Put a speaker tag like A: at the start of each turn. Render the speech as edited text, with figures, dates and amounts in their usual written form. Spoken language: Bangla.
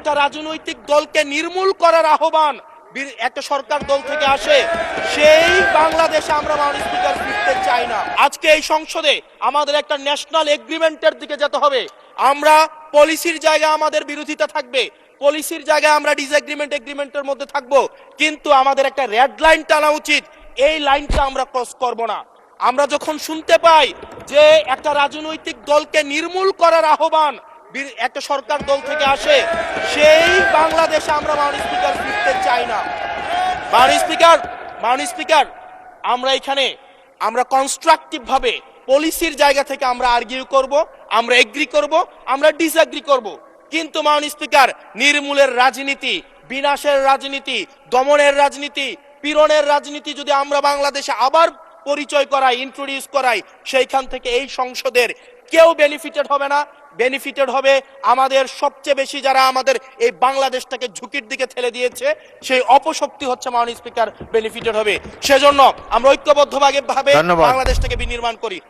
A: একটা রাজনৈতিক দলকে নির্মূল করার আহ্বান একটা সরকার দল থেকে আসে, সেই বাংলাদেশে আমরা মাননীয় স্পিকার ফিরতে চাই না। আজকে এই সংসদে আমাদের একটা ন্যাশনাল এগ্রিমেন্টের দিকে যেতে হবে। আমরা পলিসির জায়গায় আমাদের বিরোধিতা থাকবে, পলিসির জায়গায় আমরা এগ্রিমেন্টের মধ্যে থাকবো, কিন্তু আমাদের একটা রেড লাইন টানা উচিত। এই লাইনটা আমরা ক্রস করব না। আমরা যখন শুনতে পাই যে একটা রাজনৈতিক দলকে নির্মূল করার আহ্বান একটা সরকার দল থেকে আসে, সেই বাংলাদেশে আমরা মাননীয় স্পিকার ফিরতে চাই না। মাননীয় স্পিকার, আমরা এখানে আমরা কনস্ট্রাকটিভ ভাবে পলিসির জায়গা থেকে আমরা আর্গিউ করব, আমরা এগ্রি করব, আমরা ডিসএগ্রি করব, কিন্তু মাননীয় স্পিকার নির্মূলের রাজনীতি, বিনাশের রাজনীতি, দমনের রাজনীতি, পীড়নের রাজনীতি যদি আমরা বাংলাদেশে আবার পরিচয় করাই, ইন্ট্রোডিউস করাই, সেইখান থেকে এই সংসদের কেউ বেনিফিটেড হবে না। বেনিফিটেড হবে আমাদের সবচেয়ে বেশি যারা আমাদের এই বাংলাদেশটাকে ঝুঁকির দিকে ঠেলে দিয়েছে, সেই অপশক্তি হচ্ছে মাননীয় স্পিকার বেনিফিটেড হবে। সেজন্য আমরা ঐক্যবদ্ধভাবে বাংলাদেশটাকে বিনির্মাণ করি।